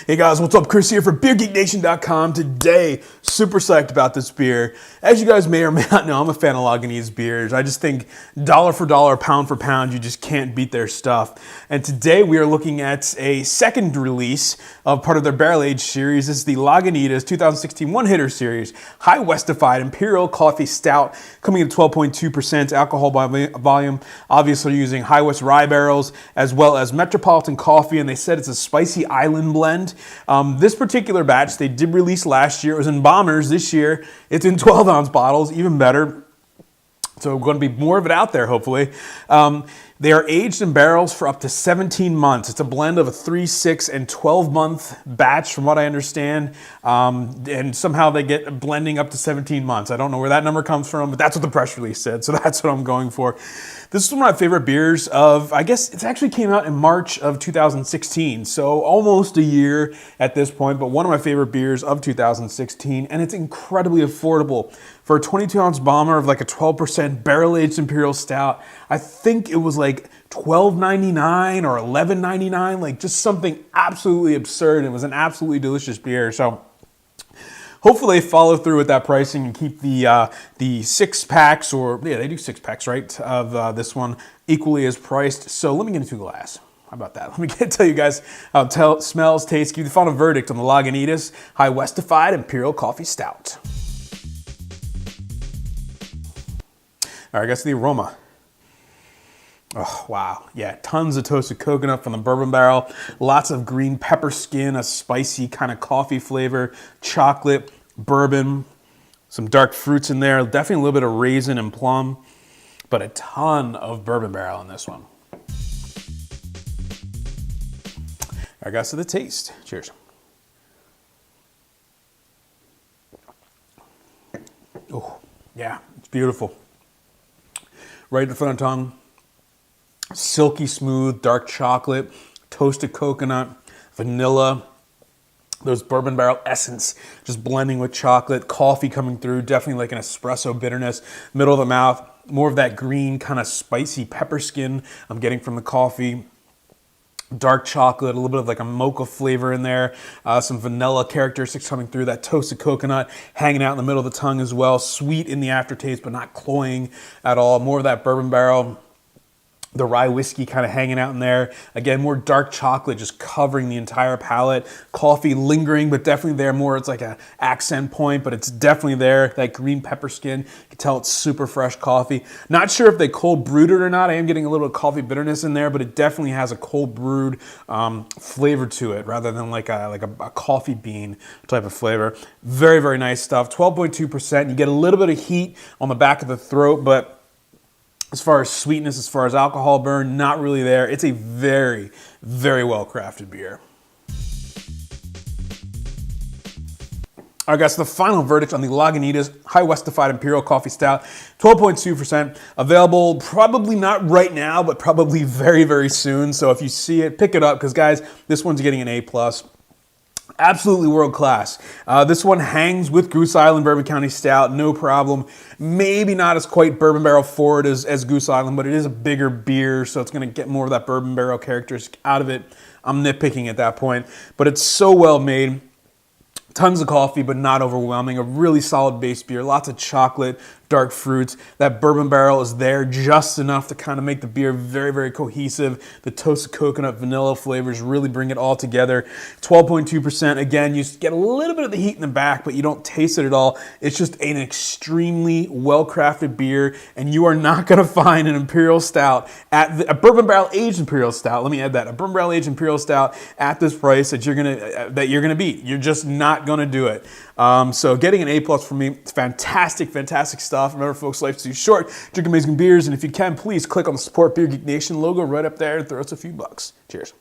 Hey guys, what's up? Chris here for BeerGeekNation.com. Today, super psyched about this beer. As you guys may or may not know, I'm a fan of Lagunitas beers. I just think dollar for dollar, pound for pound, you just can't beat their stuff. And today we are looking at a second release of part of their barrel age series. This is the Lagunitas 2016 one-hitter series, High West-ified Imperial Coffee Stout, coming in at 12.2% alcohol by volume. Obviously using High West rye barrels as well as Metropolitan coffee, and they said it's a spicy island blend. This particular batch they did release last year. It was in bombers. This year it's in 12-ounce bottles, even better. So going to be more of it out there, hopefully. They are aged in barrels for up to 17 months. It's a blend of a 3, 6, and 12-month batch, from what I understand. And somehow they get blending up to 17 months. I don't know where that number comes from, but that's what the press release said, so that's what I'm going for. This is one of my favorite beers of, I guess it actually came out in March of 2016, so almost a year at this point, but one of my favorite beers of 2016, and it's incredibly affordable. For a 22-ounce bomber of like a 12% barrel-aged Imperial Stout, I think it was like $12.99 or $11.99, like just something absolutely absurd. It was an absolutely delicious beer, so hopefully they follow through with that pricing and keep the 6 packs, or yeah, they do 6 packs, right, of this one equally as priced. So let me get into a glass. How about that? Let me tell you guys how it smells, tastes, give you the final verdict on the Lagunitas High West-ified Imperial Coffee Stout. All right, guys, the aroma. Oh, wow. Yeah, tons of toasted coconut from the bourbon barrel. Lots of green pepper skin, a spicy kind of coffee flavor, chocolate, bourbon, some dark fruits in there. Definitely a little bit of raisin and plum, but a ton of bourbon barrel in this one. All right, guys, so the taste. Cheers. Oh, yeah, it's beautiful. Right in the front of the tongue. Silky smooth, dark chocolate, toasted coconut, vanilla, those bourbon barrel essence just blending with chocolate, coffee coming through, definitely like an espresso bitterness, middle of the mouth, more of that green kind of spicy pepper skin I'm getting from the coffee. Dark chocolate, a little bit of like a mocha flavor in there, some vanilla characteristics coming through, that toasted coconut hanging out in the middle of the tongue as well, sweet in the aftertaste but not cloying at all, more of that bourbon barrel. The rye whiskey kind of hanging out in there. Again, more dark chocolate just covering the entire palate. Coffee lingering, but definitely there more. It's like an accent point, but it's definitely there. That green pepper skin, you can tell it's super fresh coffee. Not sure if they cold brewed it or not. I am getting a little coffee bitterness in there, but it definitely has a cold brewed flavor to it rather than like a coffee bean type of flavor. Very, very nice stuff. 12.2%. You get a little bit of heat on the back of the throat, but as far as sweetness, as far as alcohol burn, not really there. It's a very, very well-crafted beer. All right, guys, so the final verdict on the Lagunitas High West-ified Imperial Coffee Stout, 12.2%. Available probably not right now, but probably very, very soon. So if you see it, pick it up, because, guys, this one's getting an A+. Absolutely world class. This one hangs with Goose Island Bourbon County Stout, no problem. Maybe not as quite bourbon barrel forward as Goose Island, but it is a bigger beer, so it's going to get more of that bourbon barrel characteristic out of it. I'm nitpicking at that point, but it's so well made. Tons of coffee, but not overwhelming. A really solid base beer. Lots of chocolate, dark fruits. That bourbon barrel is there just enough to kind of make the beer very, very cohesive. The toasted coconut, vanilla flavors really bring it all together. 12.2%. Again, you get a little bit of the heat in the back, but you don't taste it at all. It's just an extremely well-crafted beer, and you are not going to find an Imperial Stout a bourbon barrel aged Imperial Stout. Let me add that. A bourbon barrel aged Imperial Stout at this price that you're gonna beat. You're just not going to do it. So getting an A+ for me, it's fantastic, fantastic stuff. Remember, folks, life's too short. Drink amazing beers, and if you can, please click on the Support Beer Geek Nation logo right up there and throw us a few bucks. Cheers.